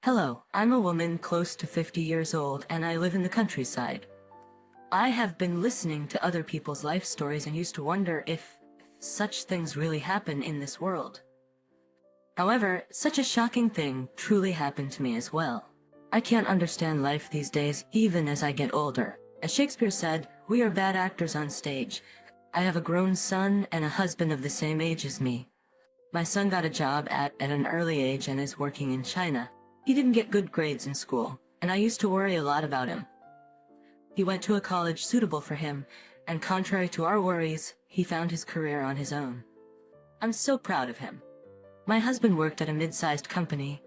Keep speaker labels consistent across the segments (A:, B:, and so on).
A: Hello, I'm a woman close to 50 years old and I live in the countryside. I have been listening to other people's life stories and used to wonder if such things really happen in this world. However, such a shocking thing truly happened to me as well. I can't understand life these days even as I get older. As Shakespeare said, we are bad actors on stage. I have a grown son and a husband of the same age as me. My son got a job at an early age and is working in China. He didn't get good grades in school, and I used to worry a lot about him. He went to a college suitable for him, and contrary to our worries, he found his career on his own. I'm so proud of him. My husband worked at a mid-sized company.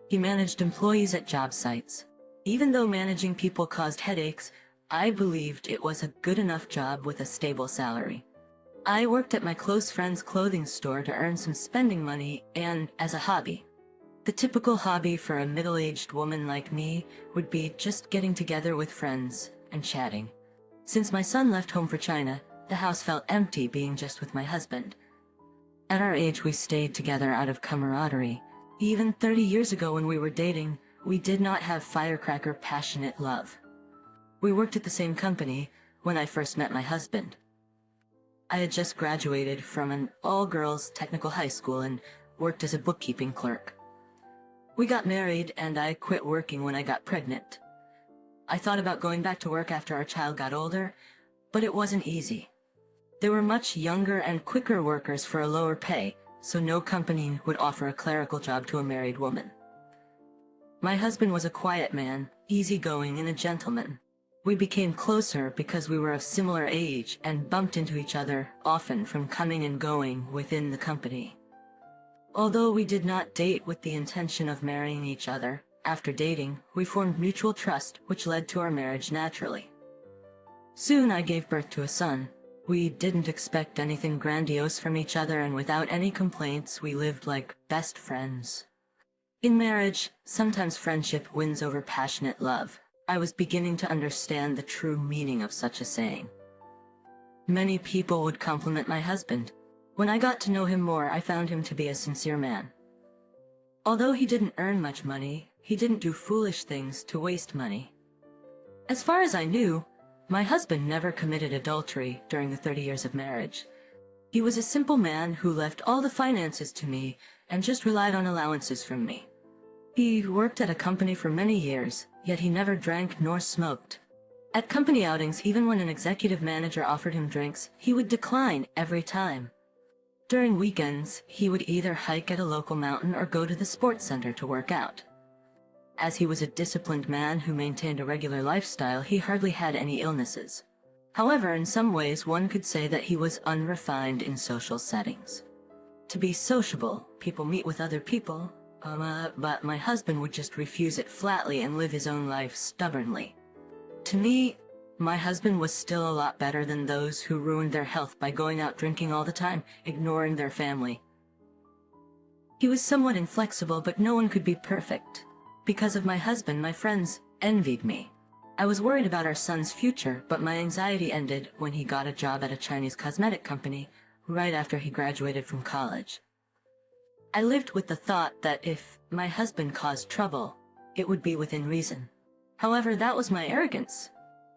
A: He managed employees at job sites. Even though managing people caused headaches, I believed it was a good enough job with a stable salary. I worked at my close friend's clothing store to earn some spending money and as a hobby. The typical hobby for a middle-aged woman like me would be just getting together with friends and chatting. Since my son left home for China, the house felt empty being just with my husband. At our age, we stayed together out of camaraderie. Even 30 years ago when we were dating, we did not have firecracker passionate love. We worked at the same company when I first met my husband. I had just graduated from an all-girls technical high school and worked as a bookkeeping clerk. We got married and I quit working when I got pregnant. I thought about going back to work after our child got older, but it wasn't easy. There were much younger and quicker workers for a lower pay, so no company would offer a clerical job to a married woman. My husband was a quiet man, easygoing and a gentleman. We became closer because we were of similar age and bumped into each other often from coming and going within the company. Although we did not date with the intention of marrying each other, after dating, we formed mutual trust, which led to our marriage naturally. Soon I gave birth to a son. We didn't expect anything grandiose from each other, and without any complaints, we lived like best friends. In marriage, sometimes friendship wins over passionate love. I was beginning to understand the true meaning of such a saying. Many people would compliment my husband. When I got to know him more, I found him to be a sincere man. Although he didn't earn much money, he didn't do foolish things to waste money. As far as I knew, my husband never committed adultery during the 30 years of marriage. He was a simple man who left all the finances to me and just relied on allowances from me. He worked at a company for many years, yet he never drank nor smoked. At company outings, even when an executive manager offered him drinks, he would decline every time. During weekends, he would either hike at a local mountain or go to the sports center to work out. As he was a disciplined man who maintained a regular lifestyle, he hardly had any illnesses. However, in some ways, one could say that he was unrefined in social settings. To be sociable, people meet with other people, but my husband would just refuse it flatly and live his own life stubbornly. To me, my husband was still a lot better than those who ruined their health by going out drinking all the time, ignoring their family. He was somewhat inflexible, but no one could be perfect. Because of my husband, my friends envied me. I was worried about our son's future, but my anxiety ended when he got a job at a Chinese cosmetic company right after he graduated from college. I lived with the thought that if my husband caused trouble, it would be within reason. However, that was my arrogance.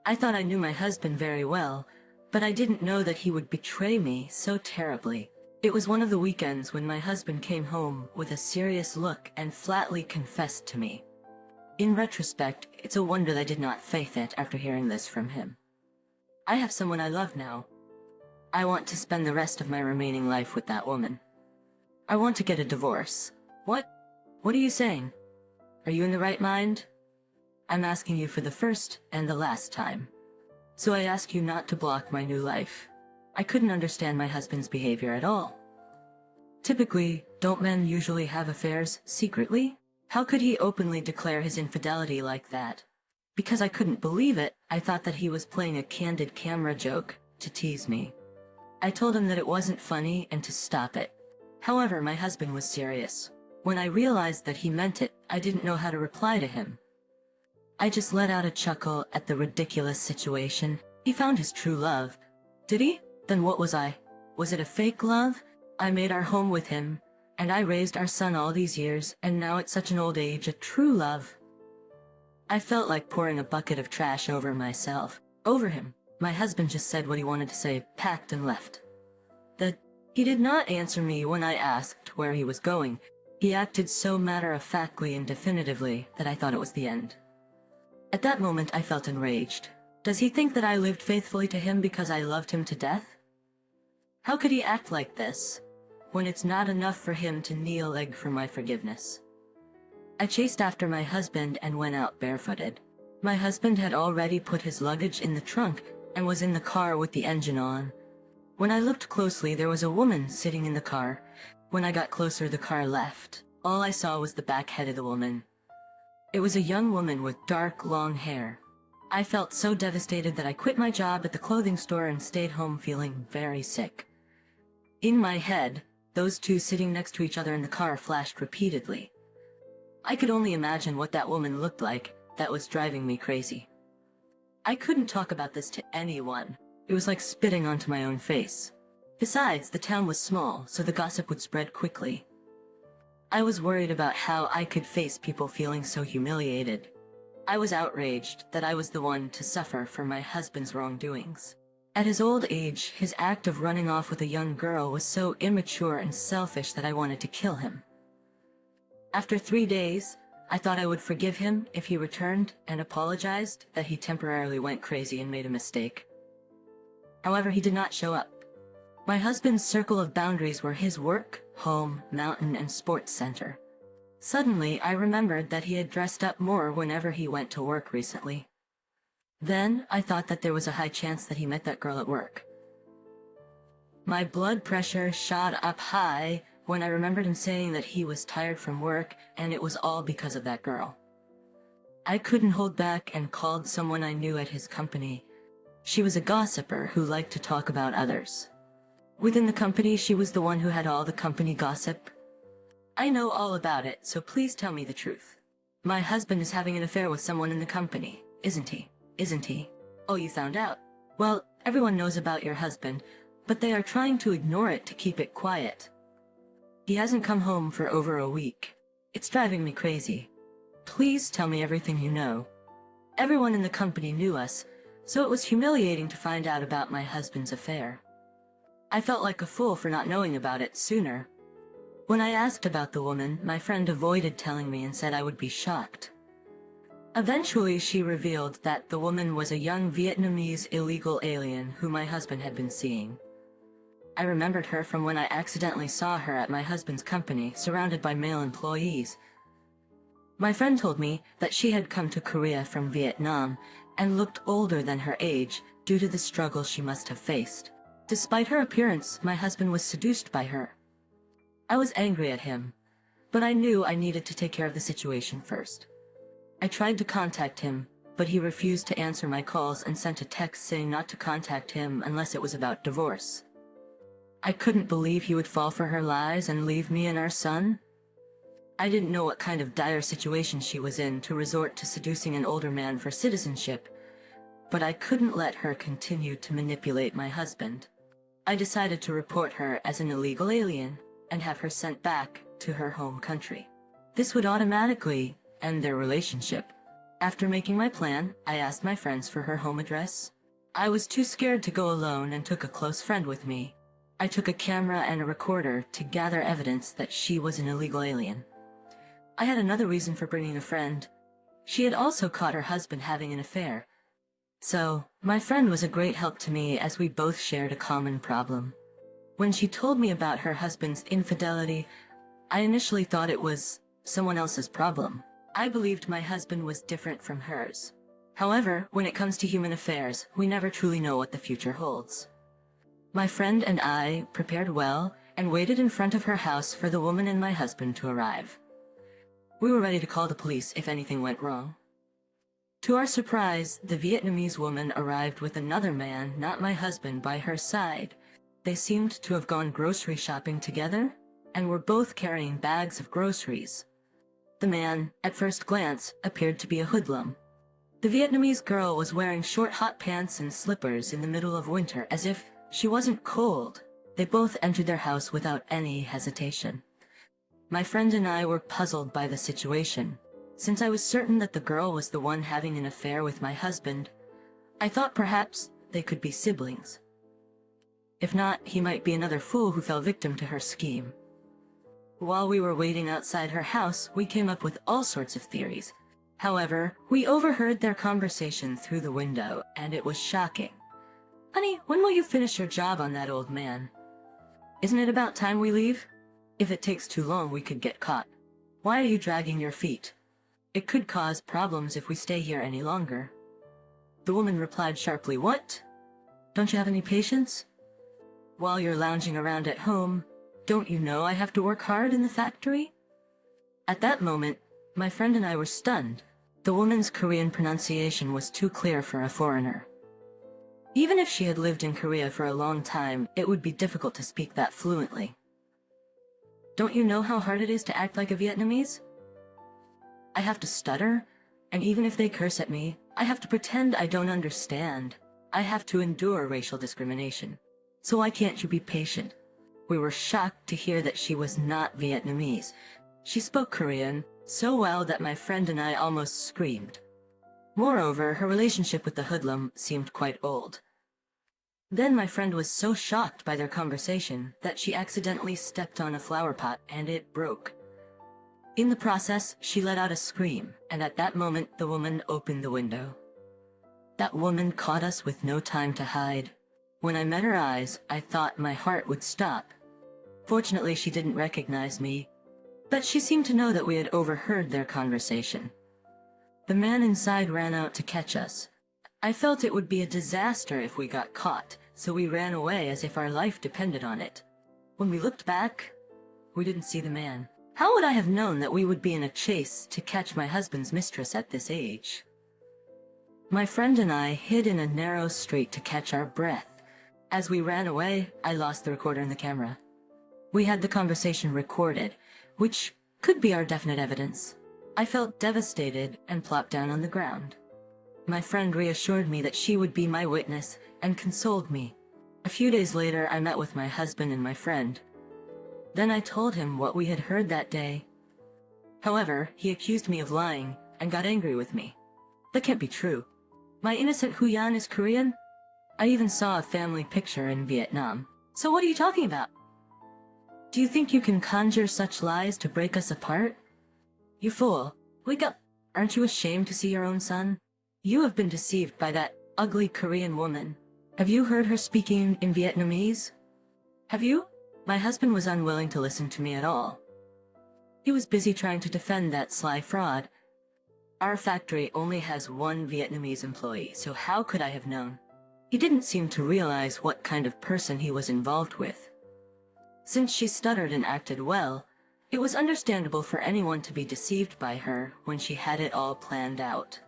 A: I thought I knew my husband very well, but I didn't know that he would betray me so terribly. It was one of the weekends when my husband came home with a serious look and flatly confessed to me. In retrospect, it's a wonder that I did not faith it after hearing this from him. I have someone I love now. I want to spend the rest of my remaining life with that woman. I want to get a divorce. What are you saying? Are you in the right mind? I'm asking you for the first and the last time. So I ask you not to block my new life. I couldn't understand my husband's behavior at all. Typically, don't men usually have affairs secretly? How could he openly declare his infidelity like that? Because I couldn't believe it, I thought that he was playing a candid camera joke to tease me. I told him that it wasn't funny and to stop it. However, my husband was serious. When I realized that he meant it, I didn't know how to reply to him. I just let out a chuckle at the ridiculous situation. He found his true love. Did he? Then what was I? Was it a fake love? I made our home with him, And I raised our son all these years, and now at such an old age, a true love. I felt like pouring a bucket of trash over myself, over him. My husband just said what he wanted to say, packed and left. He did not answer me when I asked where he was going. He acted so matter-of-factly and definitively that I thought it was the end. At that moment, I felt enraged. Does he think that I lived faithfully to him because I loved him to death? How could he act like this, when it's not enough for him to kneel leg for my forgiveness? I chased after my husband and went out barefooted. My husband had already put his luggage in the trunk and was in the car with the engine on. When I looked closely, there was a woman sitting in the car. When I got closer, the car left. All I saw was the back head of the woman. It was a young woman with dark, long hair. I felt so devastated that I quit my job at the clothing store and stayed home feeling very sick. In my head, those two sitting next to each other in the car flashed repeatedly. I could only imagine what that woman looked like. That was driving me crazy. I couldn't talk about this to anyone. It was like spitting onto my own face. Besides, the town was small, so the gossip would spread quickly. I was worried about how I could face people feeling so humiliated. I was outraged that I was the one to suffer for my husband's wrongdoings. At his old age, his act of running off with a young girl was so immature and selfish that I wanted to kill him. After 3 days, I thought I would forgive him if he returned and apologized that he temporarily went crazy and made a mistake. However, he did not show up. My husband's circle of boundaries were his work, home, mountain, and sports center. Suddenly, I remembered that he had dressed up more whenever he went to work recently. Then, I thought that there was a high chance that he met that girl at work. My blood pressure shot up high when I remembered him saying that he was tired from work and it was all because of that girl. I couldn't hold back and called someone I knew at his company. She was a gossiper who liked to talk about others. Within the company, she was the one who had all the company gossip. I know all about it, so please tell me the truth. My husband is having an affair with someone in the company, isn't he? Isn't he? Oh, you found out. Well, everyone knows about your husband, but they are trying to ignore it to keep it quiet. He hasn't come home for over a week. It's driving me crazy. Please tell me everything you know. Everyone in the company knew us, so it was humiliating to find out about my husband's affair. I felt like a fool for not knowing about it sooner. When I asked about the woman, my friend avoided telling me and said I would be shocked. Eventually, she revealed that the woman was a young Vietnamese illegal alien who my husband had been seeing. I remembered her from when I accidentally saw her at my husband's company, surrounded by male employees. My friend told me that she had come to Korea from Vietnam and looked older than her age due to the struggle she must have faced. Despite her appearance, my husband was seduced by her. I was angry at him, but I knew I needed to take care of the situation first. I tried to contact him, but he refused to answer my calls and sent a text saying not to contact him unless it was about divorce. I couldn't believe he would fall for her lies and leave me and our son. I didn't know what kind of dire situation she was in to resort to seducing an older man for citizenship, but I couldn't let her continue to manipulate my husband. I decided to report her as an illegal alien and have her sent back to her home country. This would automatically end their relationship. After making my plan, I asked my friends for her home address. I was too scared to go alone and took a close friend with me. I took a camera and a recorder to gather evidence that she was an illegal alien. I had another reason for bringing a friend. She had also caught her husband having an affair. So, my friend was a great help to me as we both shared a common problem. When she told me about her husband's infidelity, I initially thought it was someone else's problem. I believed my husband was different from hers. However, when it comes to human affairs, we never truly know what the future holds. My friend and I prepared well and waited in front of her house for the woman and my husband to arrive. We were ready to call the police if anything went wrong. To our surprise, the Vietnamese woman arrived with another man, not my husband, by her side. They seemed to have gone grocery shopping together, and were both carrying bags of groceries. The man, at first glance, appeared to be a hoodlum. The Vietnamese girl was wearing short hot pants and slippers in the middle of winter, as if she wasn't cold. They both entered their house without any hesitation. My friend and I were puzzled by the situation. Since I was certain that the girl was the one having an affair with my husband, I thought perhaps they could be siblings. If not, he might be another fool who fell victim to her scheme. While we were waiting outside her house, we came up with all sorts of theories. However, we overheard their conversation through the window, and it was shocking. "Honey, when will you finish your job on that old man? Isn't it about time we leave? If it takes too long, we could get caught. Why are you dragging your feet? It could cause problems if we stay here any longer." The woman replied sharply, "What? Don't you have any patience? While you're lounging around at home, don't you know I have to work hard in the factory?" At that moment, my friend and I were stunned. The woman's Korean pronunciation was too clear for a foreigner. Even if she had lived in Korea for a long time, it would be difficult to speak that fluently. "Don't you know how hard it is to act like a Vietnamese? I have to stutter, and even if they curse at me, I have to pretend I don't understand. I have to endure racial discrimination. So why can't you be patient?" We were shocked to hear that she was not Vietnamese. She spoke Korean so well that my friend and I almost screamed. Moreover, her relationship with the hoodlum seemed quite old. Then my friend was so shocked by their conversation that she accidentally stepped on a flower pot and it broke. In the process, she let out a scream, and at that moment the woman opened the window. That woman caught us with no time to hide. When I met her eyes, I thought my heart would stop. Fortunately, she didn't recognize me, but she seemed to know that we had overheard their conversation. The man inside ran out to catch us. I felt it would be a disaster if we got caught, so we ran away as if our life depended on it. When we looked back, we didn't see the man. How would I have known that we would be in a chase to catch my husband's mistress at this age? My friend and I hid in a narrow street to catch our breath. As we ran away, I lost the recorder and the camera. We had the conversation recorded, which could be our definite evidence. I felt devastated and plopped down on the ground. My friend reassured me that she would be my witness and consoled me. A few days later, I met with my husband and my friend. Then I told him what we had heard that day. However, he accused me of lying and got angry with me. That can't be true. My innocent Huyan is Korean. I even saw a family picture in Vietnam. So what are you talking about? Do you think you can conjure such lies to break us apart? You fool. Wake up. Aren't you ashamed to see your own son? You have been deceived by that ugly Korean woman. Have you heard her speaking in Vietnamese? Have you? My husband was unwilling to listen to me at all. He was busy trying to defend that sly fraud. Our factory only has one Vietnamese employee, so how could I have known? He didn't seem to realize what kind of person he was involved with. Since she stuttered and acted well, it was understandable for anyone to be deceived by her when she had it all planned out.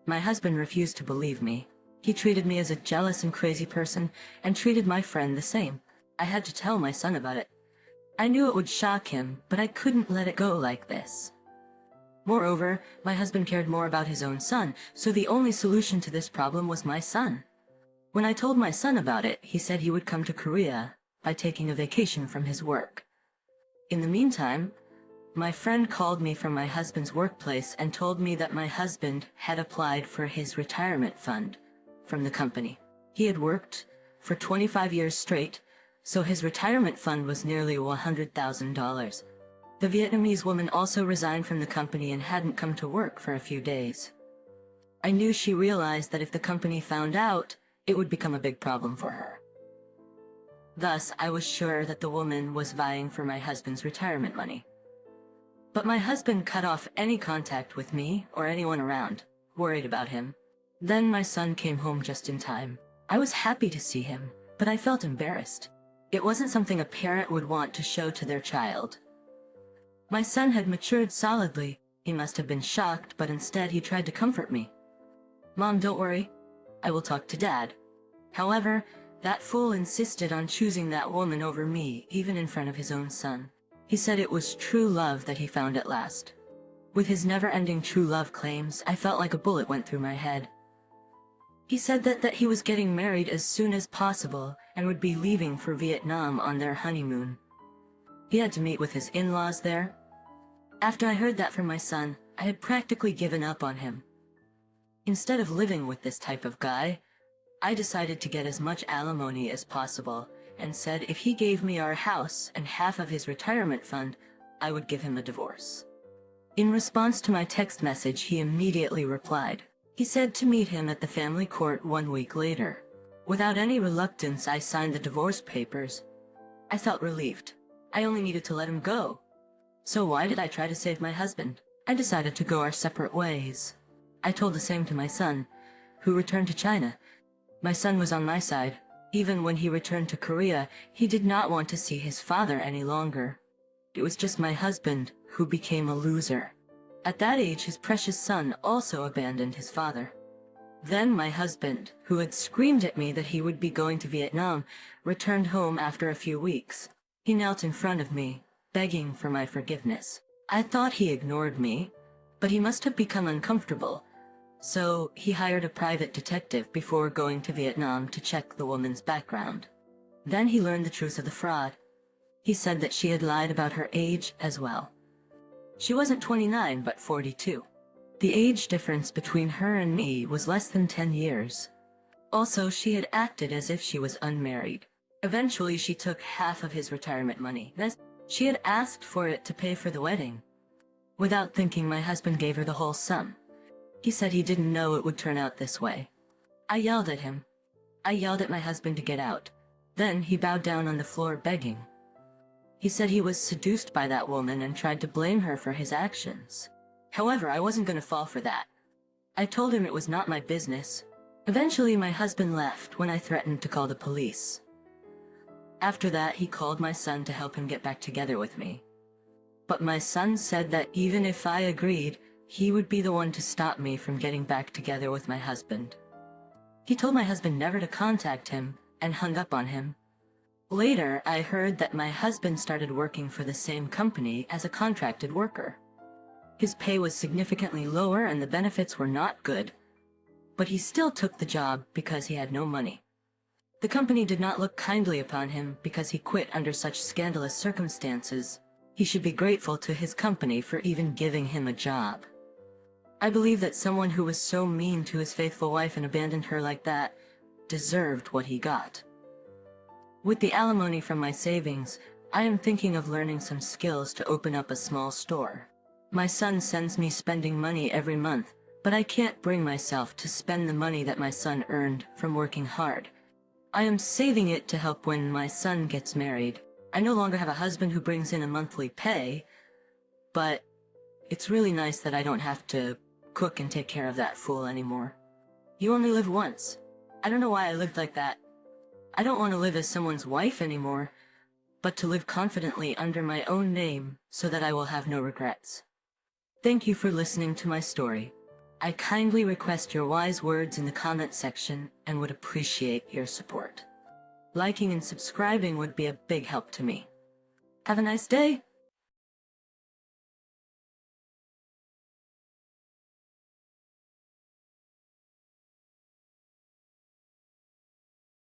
A: My husband refused to believe me. He treated me as a jealous and crazy person and treated my friend the same. I had to tell my son about it. I knew it would shock him, but I couldn't let it go like this. Moreover, my husband cared more about his own son, so the only solution to this problem was my son. When I told my son about it, he said he would come to Korea by taking a vacation from his work. In the meantime, my friend called me from my husband's workplace and told me that my husband had applied for his retirement fund from the company. He had worked for 25 years straight, so his retirement fund was nearly $100,000. The Vietnamese woman also resigned from the company and hadn't come to work for a few days. I knew she realized that if the company found out, it would become a big problem for her. Thus, I was sure that the woman was vying for my husband's retirement money. But my husband cut off any contact with me or anyone around, worried about him. Then my son came home just in time. I was happy to see him, but I felt embarrassed. It wasn't something a parent would want to show to their child. My son had matured solidly. He must have been shocked, but instead he tried to comfort me. "Mom, don't worry. I will talk to Dad." However, that fool insisted on choosing that woman over me, even in front of his own son. He said it was true love that he found at last. With his never-ending true love claims, I felt like a bullet went through my head. He said that he was getting married as soon as possible and would be leaving for Vietnam on their honeymoon. He had to meet with his in-laws there, After I heard that from my son, I had practically given up on him. Instead of living with this type of guy, I decided to get as much alimony as possible and said if he gave me our house and half of his retirement fund, I would give him a divorce. In response to my text message, he immediately replied. He said to meet him at the family court 1 week later. Without any reluctance, I signed the divorce papers. I felt relieved. I only needed to let him go. So why did I try to save my husband? I decided to go our separate ways. I told the same to my son, who returned to China. My son was on my side. Even when he returned to Korea, he did not want to see his father any longer. It was just my husband who became a loser. At that age, his precious son also abandoned his father. Then my husband, who had screamed at me that he would be going to Vietnam, returned home after a few weeks. He knelt in front of me, begging for my forgiveness. I thought he ignored me, but he must have become uncomfortable. So he hired a private detective before going to Vietnam to check the woman's background. Then he learned the truth of the fraud. He said that she had lied about her age as well. She wasn't 29, but 42. The age difference between her and me was less than 10 years. Also, she had acted as if she was unmarried. Eventually, she took half of his retirement money. She had asked for it to pay for the wedding. Without thinking, my husband gave her the whole sum. He said he didn't know it would turn out this way. I yelled at him. I yelled at my husband to get out. Then he bowed down on the floor begging. He said he was seduced by that woman and tried to blame her for his actions. However, I wasn't going to fall for that. I told him it was not my business. Eventually, my husband left when I threatened to call the police. After that, he called my son to help him get back together with me. But my son said that even if I agreed, he would be the one to stop me from getting back together with my husband. He told my husband never to contact him and hung up on him. Later, I heard that my husband started working for the same company as a contracted worker. His pay was significantly lower and the benefits were not good, but he still took the job because he had no money. The company did not look kindly upon him because he quit under such scandalous circumstances. He should be grateful to his company for even giving him a job. I believe that someone who was so mean to his faithful wife and abandoned her like that deserved what he got. With the alimony from my savings, I am thinking of learning some skills to open up a small store. My son sends me spending money every month, but I can't bring myself to spend the money that my son earned from working hard. I am saving it to help when my son gets married. I no longer have a husband who brings in a monthly pay, but it's really nice that I don't have to cook and take care of that fool anymore. You only live once. I don't know why I lived like that. I don't want to live as someone's wife anymore, but to live confidently under my own name so that I will have no regrets. Thank you for listening to my story. I kindly request your wise words in the comment section and would appreciate your support. Liking and subscribing would be a big help to me. Have a nice day!